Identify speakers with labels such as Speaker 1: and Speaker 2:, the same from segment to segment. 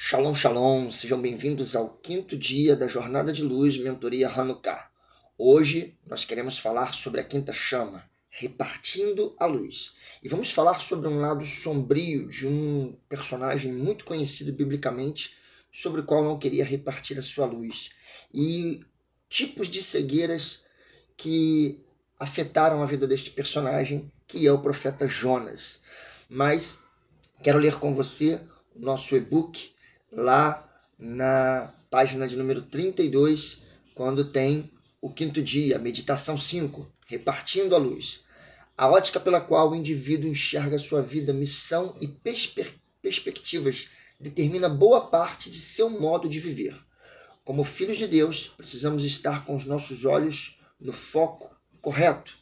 Speaker 1: Shalom, shalom, sejam bem-vindos ao quinto dia da Jornada de Luz, Mentoria Hanukkah. Hoje nós queremos falar sobre a quinta chama, repartindo a luz. E vamos falar sobre um lado sombrio de um personagem muito conhecido biblicamente, sobre o qual não queria repartir a sua luz. E tipos de cegueiras que afetaram a vida deste personagem, que é o profeta Jonas. Mas quero ler com você o nosso e-book, lá na página de número 32, quando tem o quinto dia, meditação 5, repartindo a luz. A ótica pela qual o indivíduo enxerga sua vida, missão e perspectivas determina boa parte de seu modo de viver. Como filhos de Deus, precisamos estar com os nossos olhos no foco correto,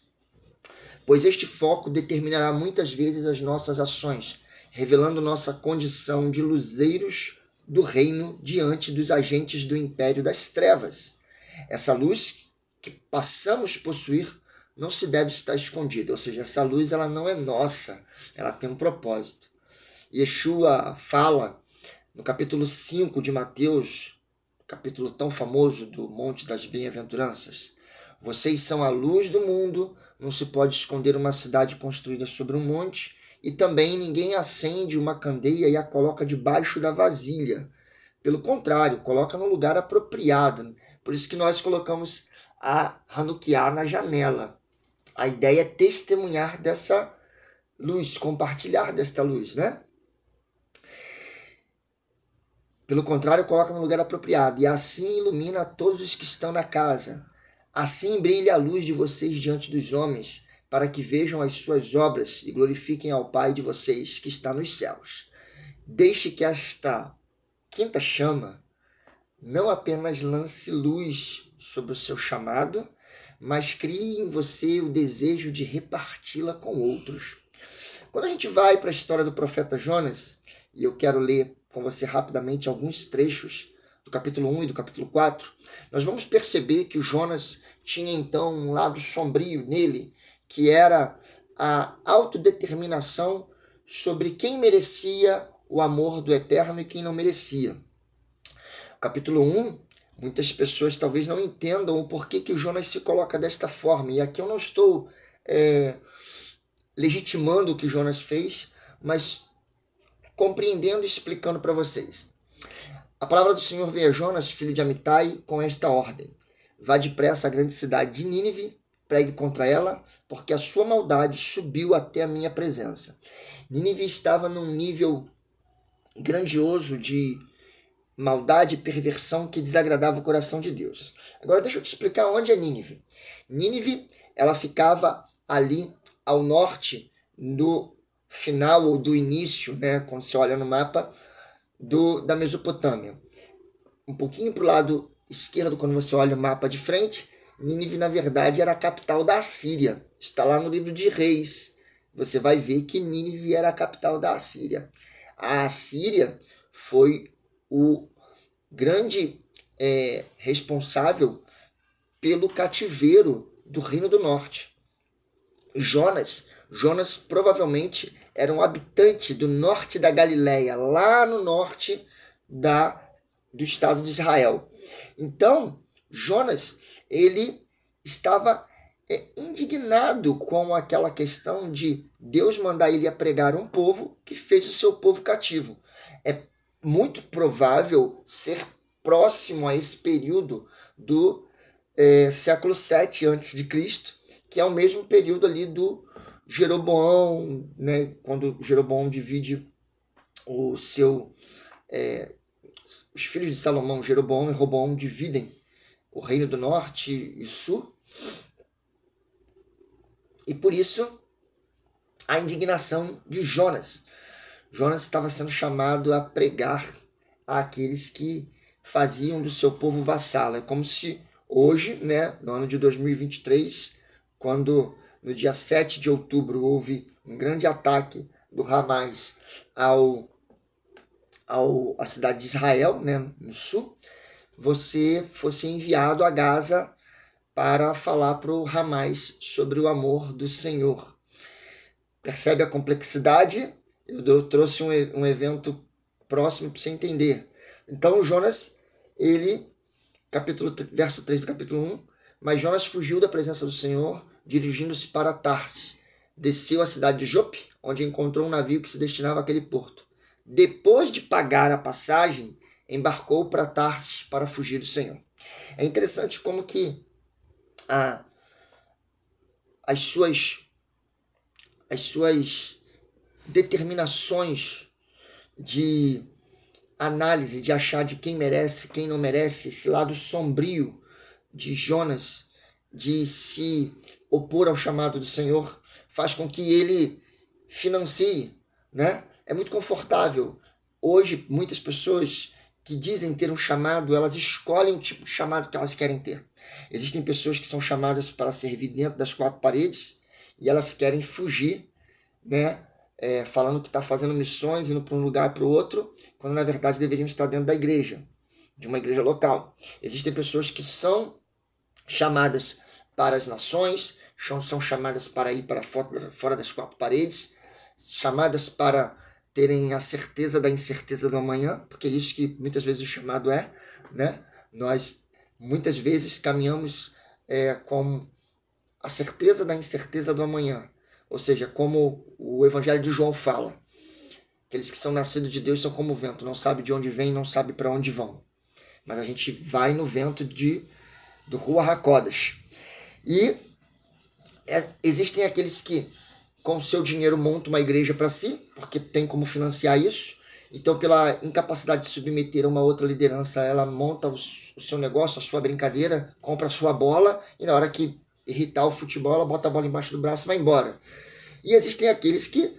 Speaker 1: pois este foco determinará muitas vezes as nossas ações, revelando nossa condição de luzeiros do reino diante dos agentes do império das trevas. Essa luz que passamos a possuir não se deve estar escondida, ou seja, essa luz ela não é nossa, ela tem um propósito. Yeshua fala no capítulo 5 de Mateus, capítulo tão famoso do Monte das Bem-aventuranças: vocês são a luz do mundo, não se pode esconder uma cidade construída sobre um monte, e também ninguém acende uma candeia e a coloca debaixo da vasilha. Pelo contrário, coloca no lugar apropriado. Por isso que nós colocamos a Hanukkah na janela. A ideia é testemunhar dessa luz, compartilhar desta luz, né? Pelo contrário, coloca no lugar apropriado, e assim ilumina a todos os que estão na casa. Assim brilha a luz de vocês diante dos homens, para que vejam as suas obras e glorifiquem ao Pai de vocês que está nos céus. Deixe que esta quinta chama não apenas lance luz sobre o seu chamado, mas crie em você o desejo de reparti-la com outros. Quando a gente vai para a história do profeta Jonas, e eu quero ler com você rapidamente alguns trechos do capítulo 1 e do capítulo 4, nós vamos perceber que o Jonas tinha então um lado sombrio nele, que era a autodeterminação sobre quem merecia o amor do Eterno e quem não merecia. O capítulo 1, muitas pessoas talvez não entendam o porquê que o Jonas se coloca desta forma, e aqui eu não estou legitimando o que Jonas fez, mas compreendendo e explicando para vocês. A palavra do Senhor veio a Jonas, filho de Amitai, com esta ordem: vá depressa à grande cidade de Nínive, pregue contra ela, porque a sua maldade subiu até a minha presença. Nínive estava num nível grandioso de maldade e perversão que desagradava o coração de Deus. Agora deixa eu te explicar onde é Nínive. Nínive, ela ficava ali ao norte do final ou do início, né, quando você olha no mapa, da Mesopotâmia. Um pouquinho para o lado esquerdo, quando você olha o mapa de frente, Nínive, na verdade, era a capital da Assíria. Está lá no livro de Reis. Você vai ver que Nínive era a capital da Assíria. A Assíria foi o grande responsável pelo cativeiro do Reino do Norte. Jonas provavelmente era um habitante do norte da Galileia, lá no norte do estado de Israel. Então, Jonas, ele estava indignado com aquela questão de Deus mandar ele a pregar um povo que fez o seu povo cativo. É muito provável ser próximo a esse período do século 7 a.C., que é o mesmo período ali do Jeroboão, né, quando Jeroboão divide o seu... os filhos de Salomão, Jeroboão e Roboão, dividem o reino do norte e sul. E por isso, a indignação de Jonas. Jonas estava sendo chamado a pregar àqueles que faziam do seu povo vassalo. É como se hoje, né, no ano de 2023, quando no dia 7 de outubro houve um grande ataque do Hamas à cidade de Israel, né, no sul, você fosse enviado a Gaza para falar para o Hamas sobre o amor do Senhor. Percebe a complexidade? Eu trouxe um evento próximo para você entender. Então Jonas, verso 3 do capítulo 1, mas Jonas fugiu da presença do Senhor, dirigindo-se para Tarsis. Desceu à cidade de Jope, onde encontrou um navio que se destinava àquele porto. Depois de pagar a passagem, embarcou para Tarsis para fugir do Senhor. É interessante como que as suas determinações de análise, de achar de quem merece, quem não merece, esse lado sombrio de Jonas, de se opor ao chamado do Senhor, faz com que ele financie, né? É muito confortável. Hoje, muitas pessoas que dizem ter um chamado, elas escolhem o tipo de chamado que elas querem ter. Existem pessoas que são chamadas para servir dentro das quatro paredes e elas querem fugir, né? Falando que está fazendo missões, indo para um lugar para o outro, quando na verdade deveriam estar dentro da igreja, de uma igreja local. Existem pessoas que são chamadas para as nações, são chamadas para ir para fora das quatro paredes, chamadas para terem a certeza da incerteza do amanhã, porque é isso que muitas vezes o chamado é, né? Nós muitas vezes caminhamos com a certeza da incerteza do amanhã, ou seja, como o Evangelho de João fala, aqueles que são nascidos de Deus são como o vento, não sabe de onde vem, não sabe para onde vão, mas a gente vai no vento do Ruach HaKodesh. E existem aqueles que com o seu dinheiro montam uma igreja para si, porque tem como financiar isso. Então, pela incapacidade de submeter a uma outra liderança, ela monta o seu negócio, a sua brincadeira, compra a sua bola, e na hora que irritar o futebol, ela bota a bola embaixo do braço e vai embora. E existem aqueles que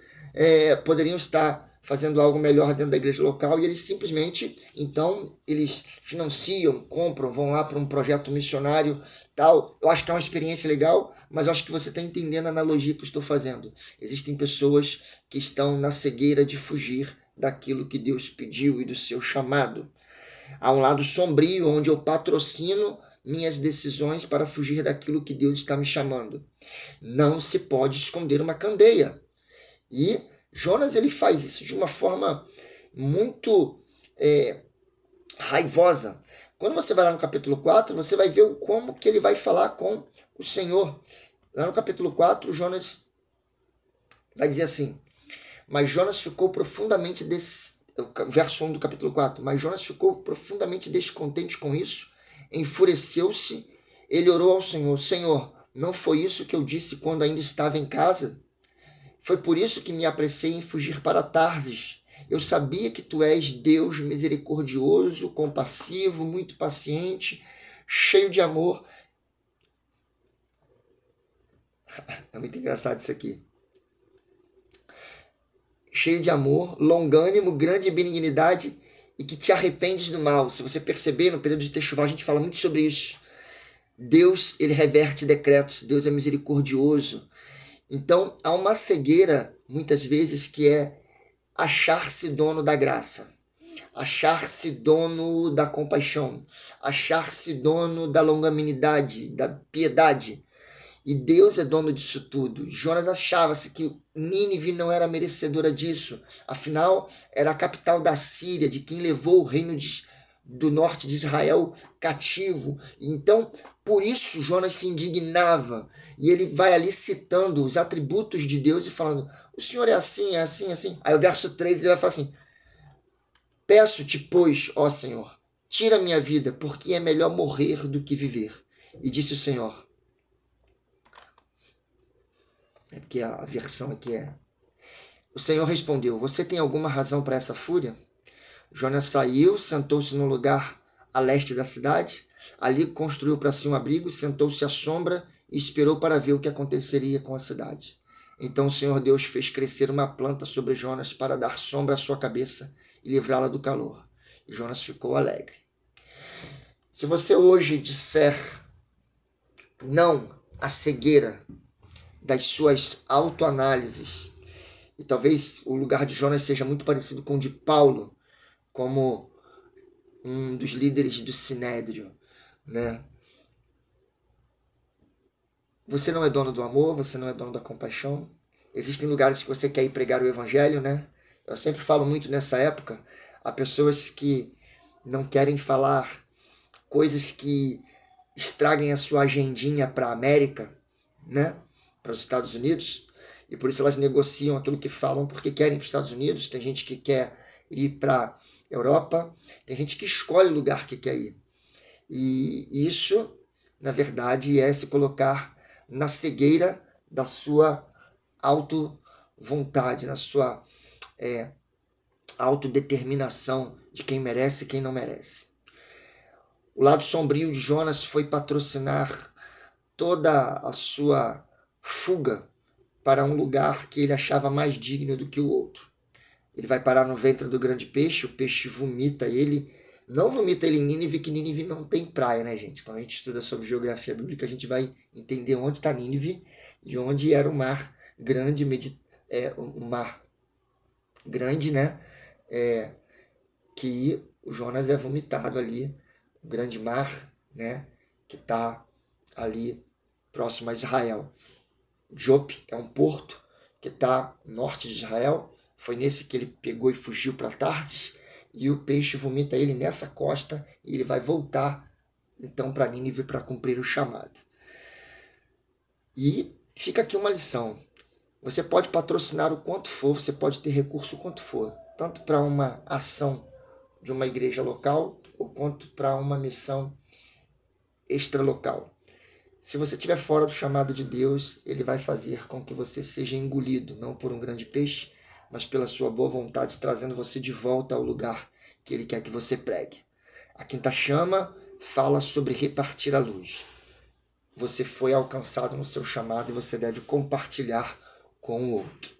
Speaker 1: poderiam estar fazendo algo melhor dentro da igreja local, e eles simplesmente, então, eles financiam, compram, vão lá para um projeto missionário, tal. Eu acho que é uma experiência legal, mas eu acho que você está entendendo a analogia que eu estou fazendo. Existem pessoas que estão na cegueira de fugir daquilo que Deus pediu e do seu chamado. Há um lado sombrio, onde eu patrocino minhas decisões para fugir daquilo que Deus está me chamando. Não se pode esconder uma candeia. E Jonas, ele faz isso de uma forma muito raivosa. Quando você vai lá no capítulo 4, você vai ver como que ele vai falar com o Senhor. Lá no capítulo 4, Jonas vai dizer assim: mas Jonas ficou profundamente verso 1 do capítulo 4, mas Jonas ficou profundamente descontente com isso, enfureceu-se, ele orou ao Senhor: Senhor, não foi isso que eu disse quando ainda estava em casa? Foi por isso que me apressei em fugir para Tarsis. Eu sabia que tu és Deus misericordioso, compassivo, muito paciente, cheio de amor. É muito engraçado isso aqui. Cheio de amor, longânimo, grande benignidade e que te arrependes do mal. Se você perceber, no período de Teshuvá, a gente fala muito sobre isso. Deus, ele reverte decretos. Deus é misericordioso. Então, há uma cegueira, muitas vezes, que é achar-se dono da graça, achar-se dono da compaixão, achar-se dono da longanimidade, da piedade. E Deus é dono disso tudo. Jonas achava-se que Nínive não era merecedora disso. Afinal, era a capital da Síria, de quem levou o reino do norte de Israel cativo. Então, por isso, Jonas se indignava. E ele vai ali citando os atributos de Deus e falando: o Senhor é assim, é assim, é assim. Aí o verso 3 ele vai falar assim: peço-te, pois, ó Senhor, tira minha vida, porque é melhor morrer do que viver. E disse o Senhor. É porque a versão aqui é: o Senhor respondeu: você tem alguma razão para essa fúria? Jonas saiu, sentou-se num lugar a leste da cidade. Ali construiu para si um abrigo, sentou-se à sombra e esperou para ver o que aconteceria com a cidade. Então o Senhor Deus fez crescer uma planta sobre Jonas para dar sombra à sua cabeça e livrá-la do calor. E Jonas ficou alegre. Se você hoje disser não à cegueira das suas autoanálises, e talvez o lugar de Jonas seja muito parecido com o de Paulo, como um dos líderes do Sinédrio, né? Você não é dono do amor, você não é dono da compaixão. Existem lugares que você quer ir pregar o evangelho, né? Eu sempre falo muito nessa época, há pessoas que não querem falar coisas que estraguem a sua agendinha para a América, né? Para os Estados Unidos, e por isso elas negociam aquilo que falam porque querem para os Estados Unidos. Tem gente que quer ir para Europa, tem gente que escolhe o lugar que quer ir. E isso, na verdade, é se colocar na cegueira da sua auto-vontade, na sua autodeterminação de quem merece e quem não merece. O lado sombrio de Jonas foi patrocinar toda a sua fuga para um lugar que ele achava mais digno do que o outro. Ele vai parar no ventre do grande peixe, o peixe vomita ele. Não vomita ele em Nínive, que Nínive não tem praia, né, gente? Quando a gente estuda sobre geografia bíblica, a gente vai entender onde está Nínive e onde era o mar grande, o mar grande, né? Que o Jonas é vomitado ali, o grande mar, né? Que está ali próximo a Israel. Jope é um porto que está no norte de Israel. Foi nesse que ele pegou e fugiu para Tarsis. E o peixe vomita ele nessa costa e ele vai voltar então para Nínive para cumprir o chamado. E fica aqui uma lição. Você pode patrocinar o quanto for, você pode ter recurso o quanto for, tanto para uma ação de uma igreja local ou quanto para uma missão extralocal. Se você estiver fora do chamado de Deus, ele vai fazer com que você seja engolido, não por um grande peixe, mas pela sua boa vontade, trazendo você de volta ao lugar que ele quer que você pregue. A quinta chama fala sobre repartir a luz. Você foi alcançado no seu chamado e você deve compartilhar com o outro.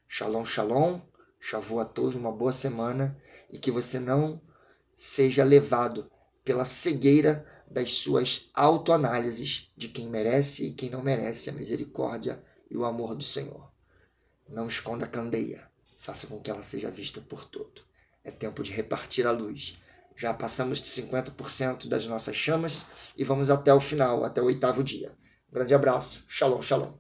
Speaker 1: Shalom, shalom, Shavua Tov, uma boa semana, e que você não seja levado pela cegueira das suas autoanálises de quem merece e quem não merece a misericórdia e o amor do Senhor. Não esconda a candeia, faça com que ela seja vista por todo. É tempo de repartir a luz. Já passamos de 50% das nossas chamas e vamos até o final, até o 8º dia. Um grande abraço, shalom, shalom.